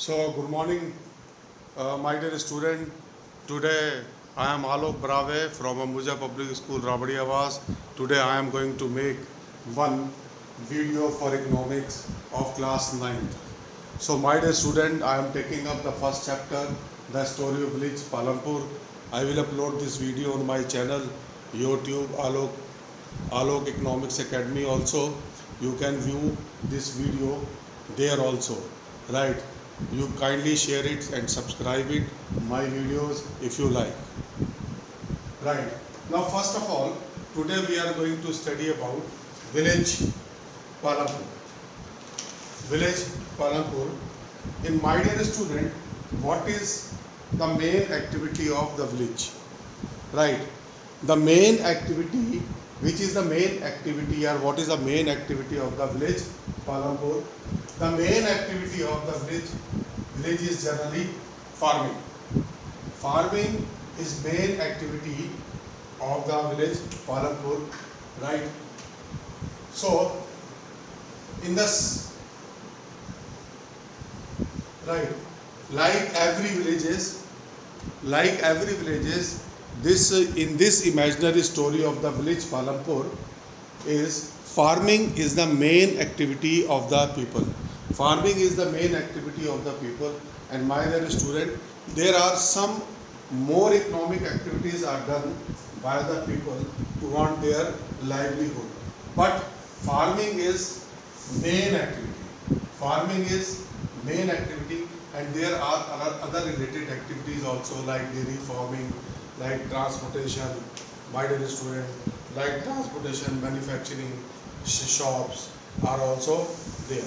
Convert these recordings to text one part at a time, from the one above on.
So, good morning, my dear student. Today I am Alok Brave from Ambuja Public School, Rabadi Awas. Today I am going to make one video for economics of class 9th. So, my dear student, I am taking up the first chapter, the story of village Palampur. I will upload this video on my channel, YouTube Alok Economics Academy also. You can view this video there also, right? You kindly share it and subscribe it my videos if you like, right? Now first of all, today we are going to study about village Palampur. Village Palampur. In my dear student, what is the main activity of the village, right? The main activity, which is the main activity, or what is the main activity of the village Palampur? The main activity of the village is generally farming. Farming is main activity of the village Palampur, right? So in this, right, like every villages, this in this imaginary story of the village Palampur is farming is the main activity of the people. Farming is the main activity of the people, and my dear student, there are some more economic activities are done by the people to earn their livelihood. But farming is main activity. Farming is main activity, and there are other related activities also, like dairy farming, like transportation, my dear student, like transportation, manufacturing, shops are also there.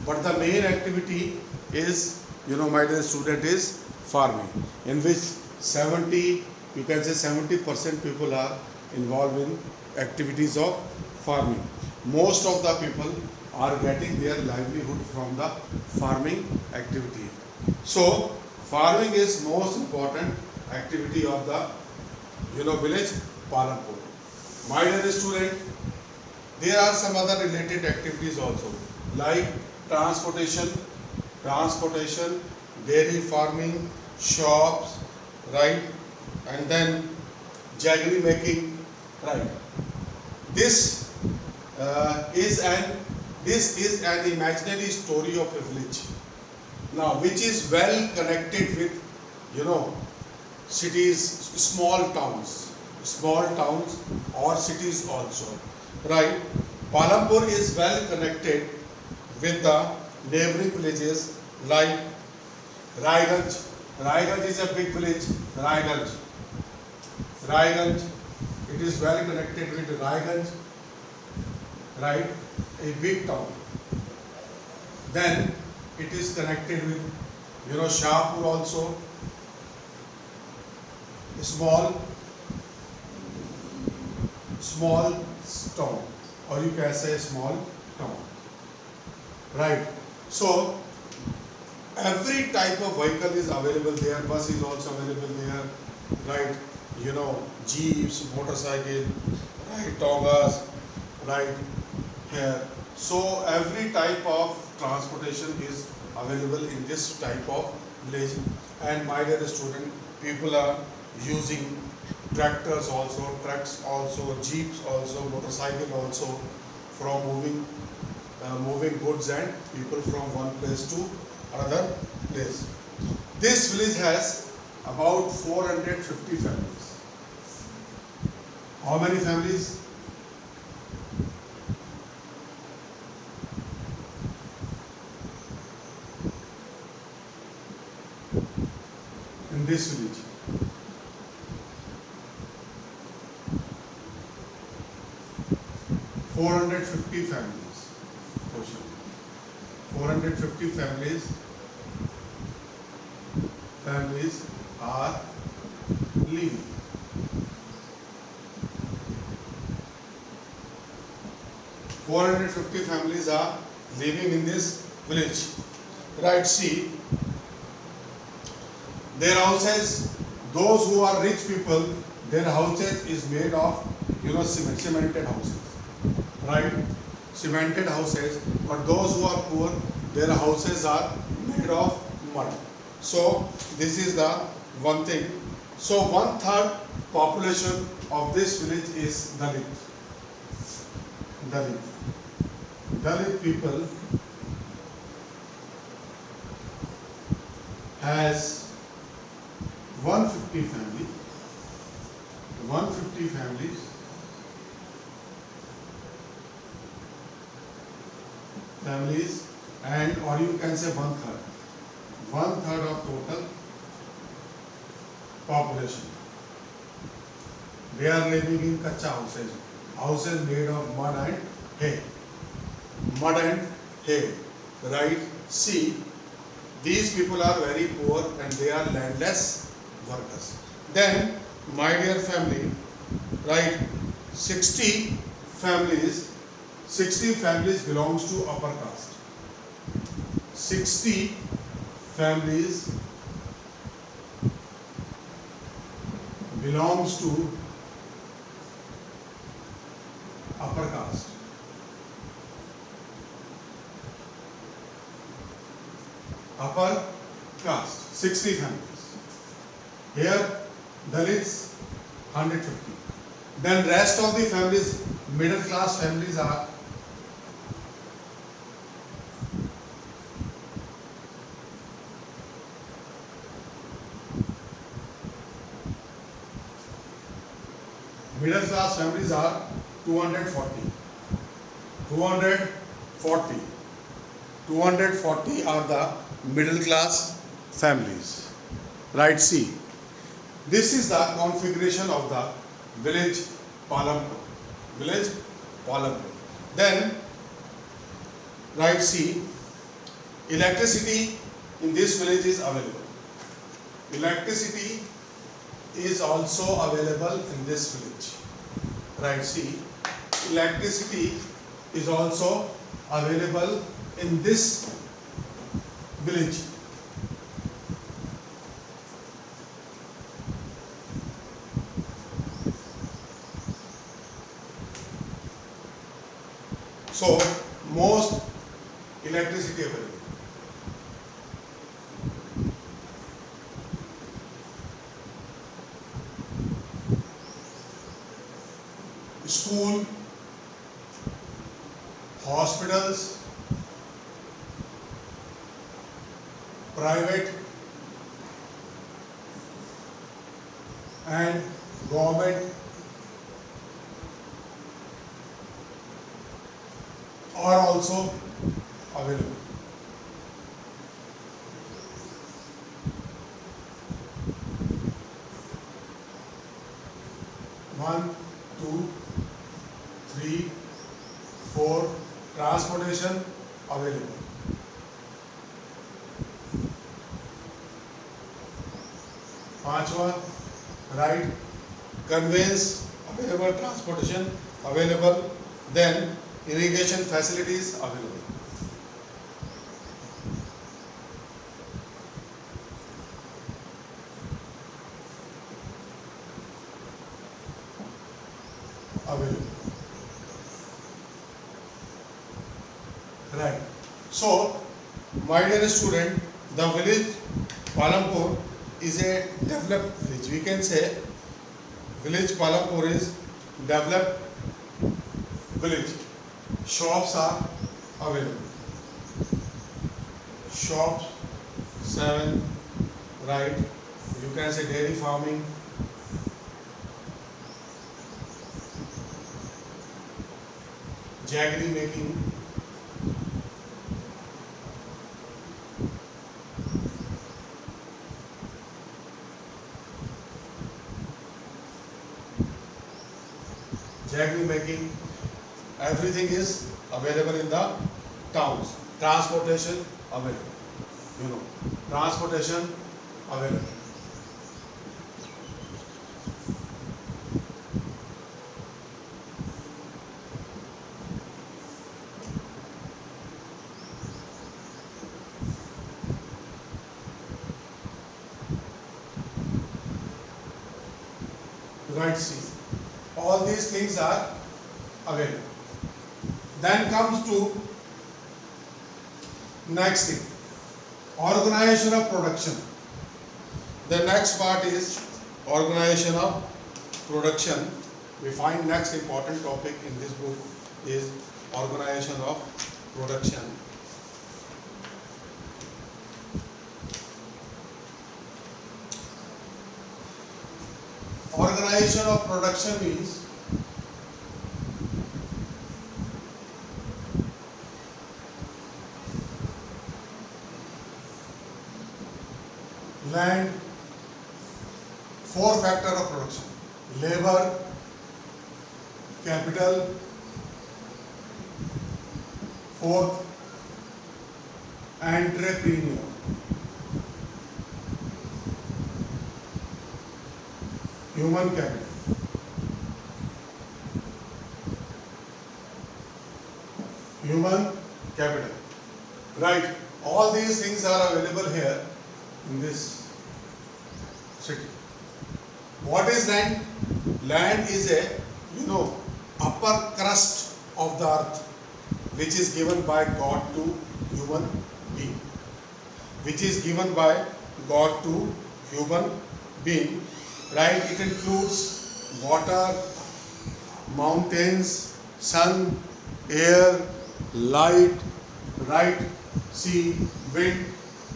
But the main activity is, my dear student, is farming, in which 70, you can say 70% people are involved in activities of farming. Most of the people are getting their livelihood from the farming activity. So farming is most important activity of the village Palampur. My dear student, there are some other related activities also, like transportation, dairy farming, shops, right, and then jaggery making, right. This is an imaginary story of a village, now which is well connected with cities, small towns or cities also, right. Palampur is well connected with the neighboring villages like Raiganj. Raiganj is a big village. Raiganj. It is well connected with Raiganj, right? A big town. Then it is connected with Shahpur also, a small town, or you can say small town, right? So every type of vehicle is available there. Bus is also available there, right? Jeeps, motorcycle, right? Tongas, right here. So every type of transportation is available in this type of village. And my dear student, people are using tractors also, trucks also, jeeps also, motorcycle also, from moving goods and people from one place to another place. This village has about 450 families. How many families? In this village? $450 families. 450 families are living. Families are living in this village. Right, see, their houses, those who are rich people, their houses is made of, cemented houses, right? Cemented houses. But those who are poor, their houses are made of mud. So this is the one thing. So 1/3 population of this village is Dalit. Dalit. Dalit people has 150 family. 150 families, and or you can say 1/3. 1/3 of total population. They are living in kacha houses. Houses made of mud and hay. Mud and hay. Right? See, these people are very poor and they are landless workers. Then, my dear family, right, 60 families belongs to upper caste. 60 families belongs to upper caste. Upper caste, 60 families. Here, Dalits, 150. Then rest of the families, middle class families are middle class families are 240. 240. 240 are the middle class families. Right, see. This is the configuration of the village Palampur. Village Palampur. Then, right, see, electricity in this village is available. Electricity is also available in this village. Right, see, electricity is also available in this village. So, most electricity available. School, hospitals, private and government are also available. One, two, 3, 4, transportation available. Panchwa, right, conveyance available, transportation available, then irrigation facilities available. Available. Right. So, my dear student, the village Palampur is a developed village. We can say village Palampur is developed village. Shops are available. Shops, 7, right. You can say dairy farming. Jaggery making. Jaggery making. Everything is available in the towns. Transportation available. Transportation available. Right, see. All these things are available. Then comes to next thing. Organization of production. The next part is organization of production. We find next important topic in this book is organization of production. Organization of production means land, four factor of production: labor, capital, fourth, entrepreneur. Human capital. Human capital. Right. All these things are available here in this city. What is land? Land is a, upper crust of the earth, which is given by God to human being. Which is given by God to human being. Right? It includes water, mountains, sun, air, light, right, sea, wind,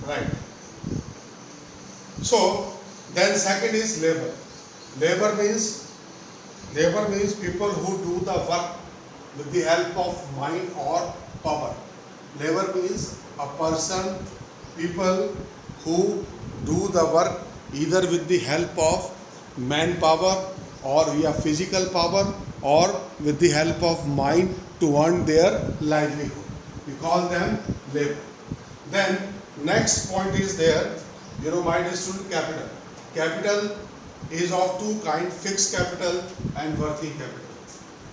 right. So then second is labor. Labor means people who do the work with the help of mind or power. Labor means a person, people who do the work either with the help of manpower or via physical power or with the help of mind to earn their livelihood. We call them labor. Then next point is there, my dear student, capital. Capital is of two kinds: fixed capital and working capital.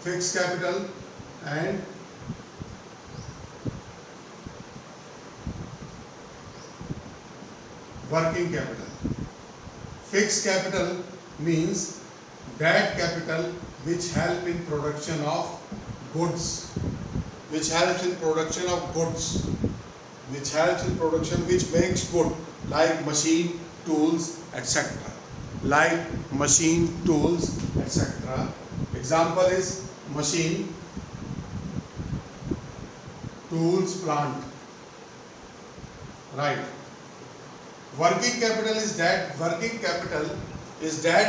Fixed capital and working capital. Fixed capital means that capital which help in production of goods, which helps in production of goods, which makes good, like machine, tools, etc. Like machine, tools, etc. Example is machine, tools, plant. Right. Working capital is that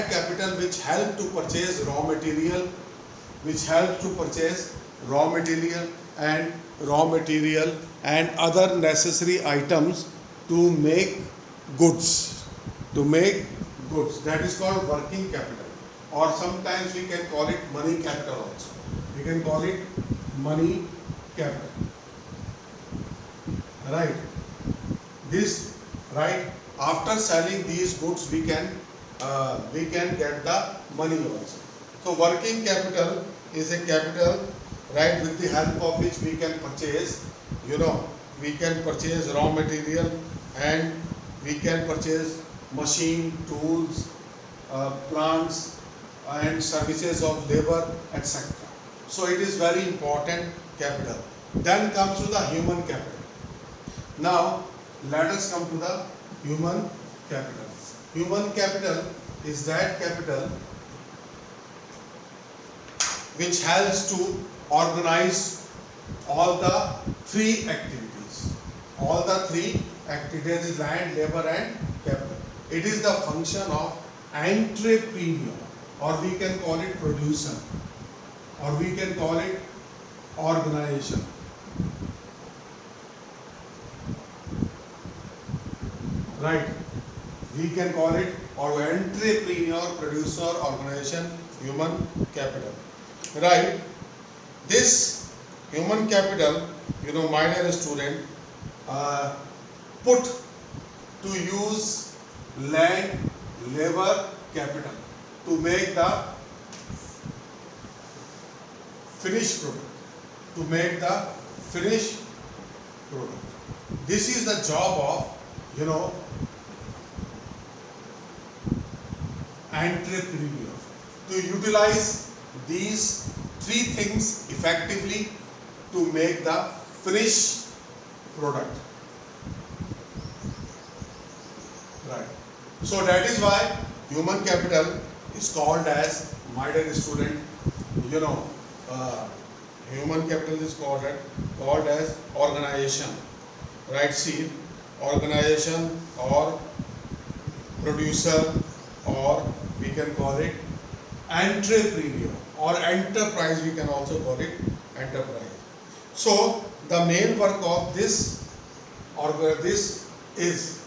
capital which help to purchase raw material, and other necessary items to make goods. That is called working capital, or sometimes we can call it money capital also. We can call it money capital. Right. This, right, after selling these goods we can get the money also. So working capital is a capital, right, with the help of which we can purchase, we can purchase raw material and we can purchase machine, tools, plants and services of labor, etc. So it is very important capital. Then comes to the human capital. Now let us come to the human capital. Human capital is that capital which helps to organize all the three activities. Land, labor and capital. It is the function of entrepreneur, or we can call it producer, or we can call it organization. Right. We can call it or entrepreneur, producer, organization, human capital. Right. This human capital, my dear student, put to use land, labor, capital to make the finished product. This is the job of, entrepreneur, to utilize these three things effectively to make the finished product. Right. So that is why human capital is called as, my dear student, you know, uh, human capital is called as organization. Right? See, organization or producer, or we can call it entrepreneur or enterprise. We can also call it enterprise. So the main work of this is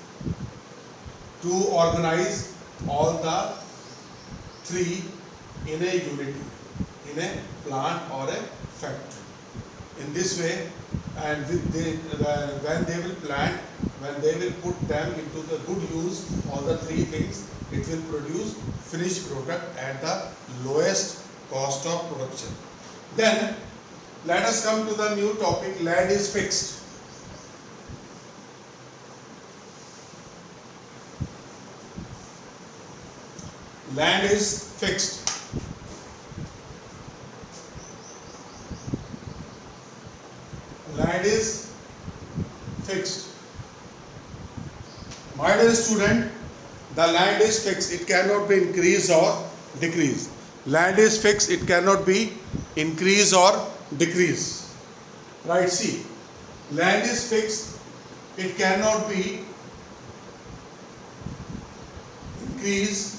to organize all the three in a unity, in a plant or a factory. In this way, and when they will plant, when they will put them into the good use, all the three things, it will produce finished product at the lowest cost of production. Then let us come to the new topic, land is fixed. Land is fixed. Land is fixed. My dear student, the land is fixed. It cannot be increased or decreased. Land is fixed. It cannot be increased or decreased. Right? See, land is fixed. It cannot be increased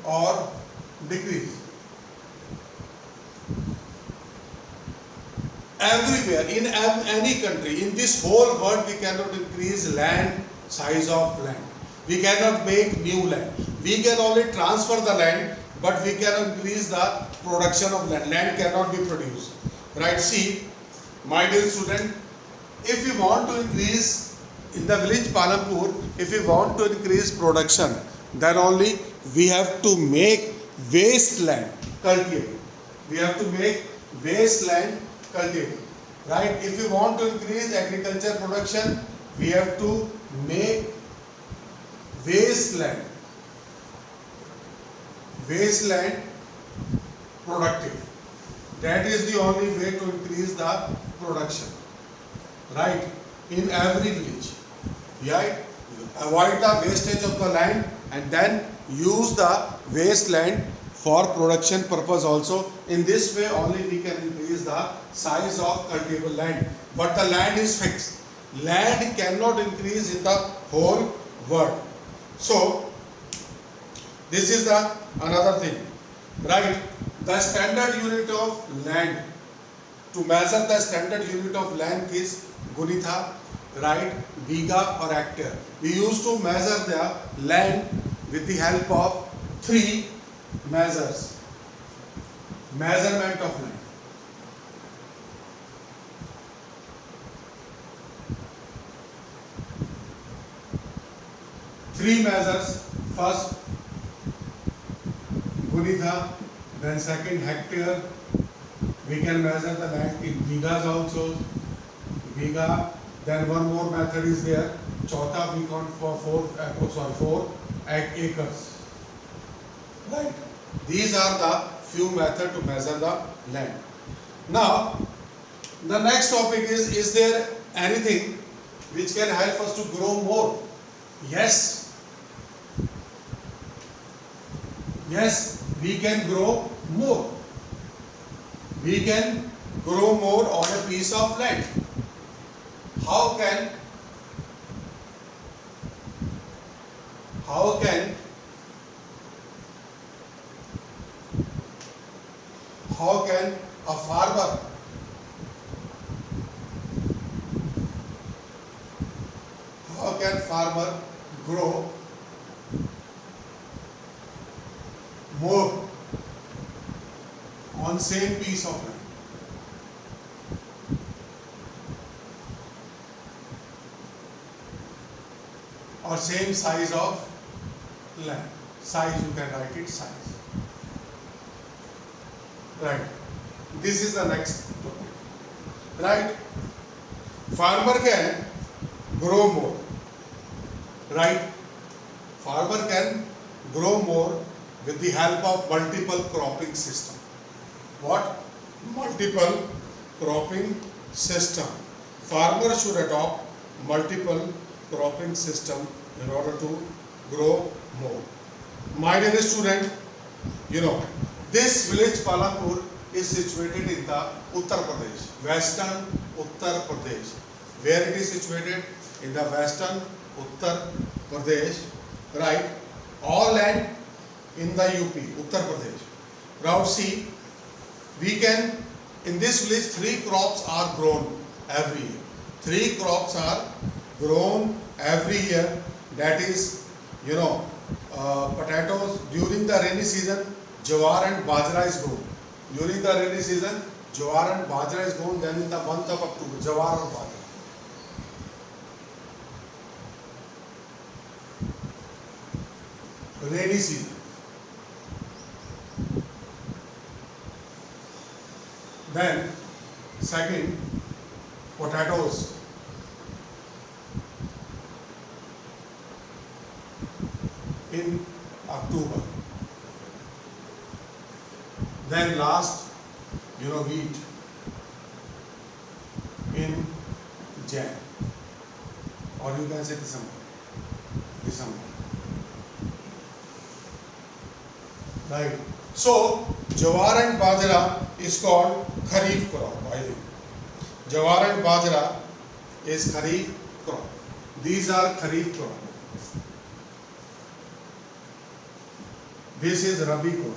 or decreased. Everywhere, in any country, in this whole world, we cannot increase land, size of land. We cannot make new land. We can only transfer the land, but we cannot increase the production of land. Land cannot be produced. Right? See, my dear student, if we want to increase in the village Palampur, if we want to increase production, then only we have to make wasteland cultivable. We have to make wasteland cultivable. Right? If we want to increase agriculture production, we have to make wasteland productive. That is the only way to increase the production. Right? In every village. Right? Avoid the wastage of the land and then use the wasteland for production purpose also. In this way only we can increase the size of cultivable land. But the land is fixed. Land cannot increase in the whole world. So this is the another thing. Right? The standard unit of land, to measure the standard unit of land is gunitha, right, biga or hectare. We used to measure the land with the help of three measures. Measurement of land. Three measures. First gunitha, then second hectare. We can measure the land in bigas also. Biga. Then one more method is there. Chauta we count for 4 acres. Right. These are the few methods to measure the land. Now, the next topic is there anything which can help us to grow more? Yes. Yes, we can grow more. We can grow more on a piece of land. How can a farmer grow more on same piece of land? Or same size of land. Size, you can write it size. Right. This is the next topic. Right. Farmer can grow more. Right. Farmer can grow more with the help of multiple cropping system. What? Multiple cropping system. Farmer should adopt multiple cropping system in order to grow more. My dear student, this village Palampur is situated in the Uttar Pradesh, western Uttar Pradesh. Where it is situated? In the western Uttar Pradesh, right? All land in the UP, Uttar Pradesh. Now see, in this village, 3 crops are grown every year. 3 crops are grown every year. That is, potatoes. During the rainy season, jawar and bajra is grown. During the rainy season, jawar and bajra is grown. Then in the month of October, jawar and bajra. Rainy season. Then second, potatoes. In October. Then last, wheat in Jan, or you can say December. Right. So jawar and bajra is called kharif crop. I think jawar and bajra is kharif crop. These are kharif crop. This is rabi crop.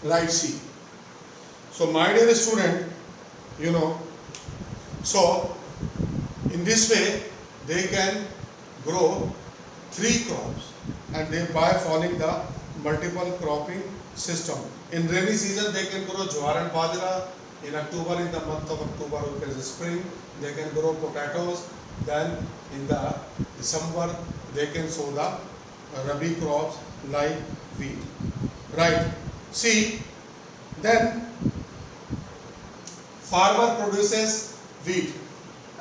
Right, see. So my dear student, so in this way they can grow 3 crops, and they by following the multiple cropping system. In rainy season they can grow jawar and bajra. In October, in the month of October, which is spring, they can grow potatoes. Then in the December they can sow the rabi crops like wheat. Right. See, then farmer produces wheat,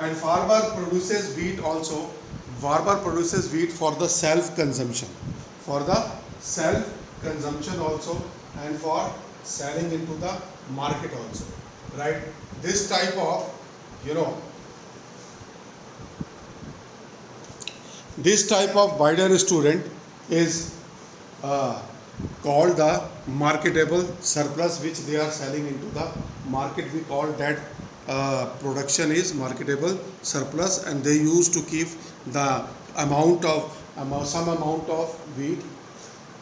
and farmer produces wheat also. Farmer produces wheat for the self-consumption, also, and for selling into the market also. Right? This type of, my dear student, is called the marketable surplus, which they are selling into the market. We call that production is marketable surplus, and they used to keep the some amount of wheat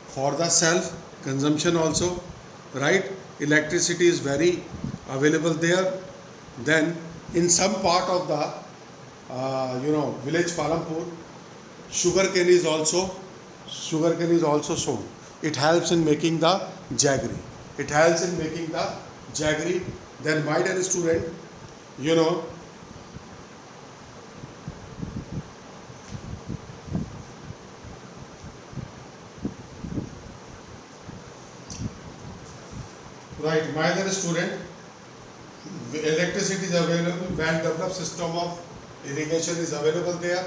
for the self consumption also. Right? Electricity is very available there. Then in some part of the village Palampur, sugarcane is also sown. It helps in making the jaggery. Then my dear student, right, my dear student, electricity is available. Well developed system of irrigation is available there,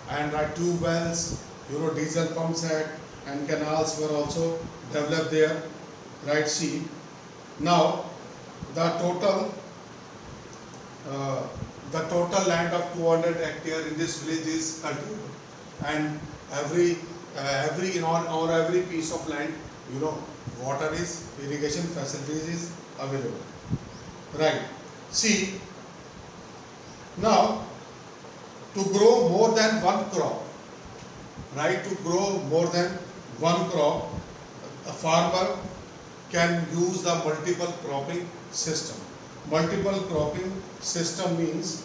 and tube wells, diesel pump set and canals were also developed there. Right, see. Now the total land of 200 hectare in this village is cultivated, and every on every piece of land, water is, irrigation facilities is available. Right. See, now to grow more than one crop, a farmer can use the multiple cropping system. Multiple cropping system means,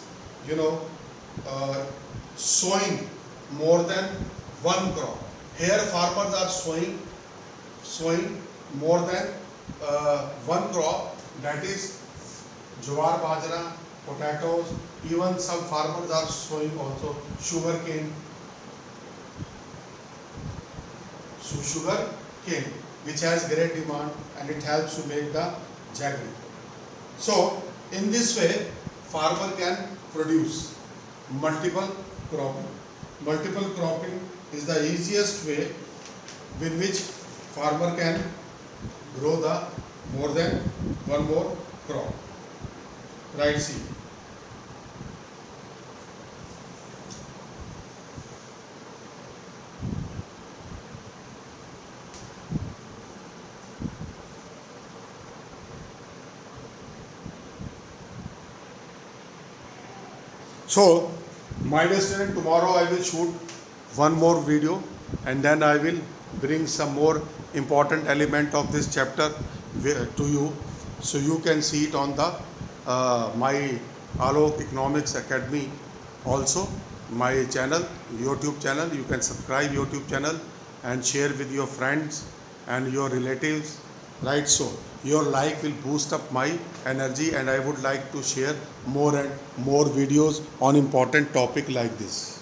sowing more than one crop. Here farmers are sowing more than one crop, that is jawar, bajra, potatoes. Even some farmers are sowing also sugar cane, which has great demand, and it helps to make the jaggery. So in this way farmer can produce multiple cropping. Multiple cropping is the easiest way with which farmer can grow the more than one more crop. Right, see. So, my dear student, tomorrow I will shoot one more video and then I will bring some more important element of this chapter to you, so you can see it on the my Alok Economics Academy, also my channel, YouTube channel. You can subscribe YouTube channel and share with your friends and your relatives, right? So your like will boost up my energy and I would like to share more and more videos on important topic like this.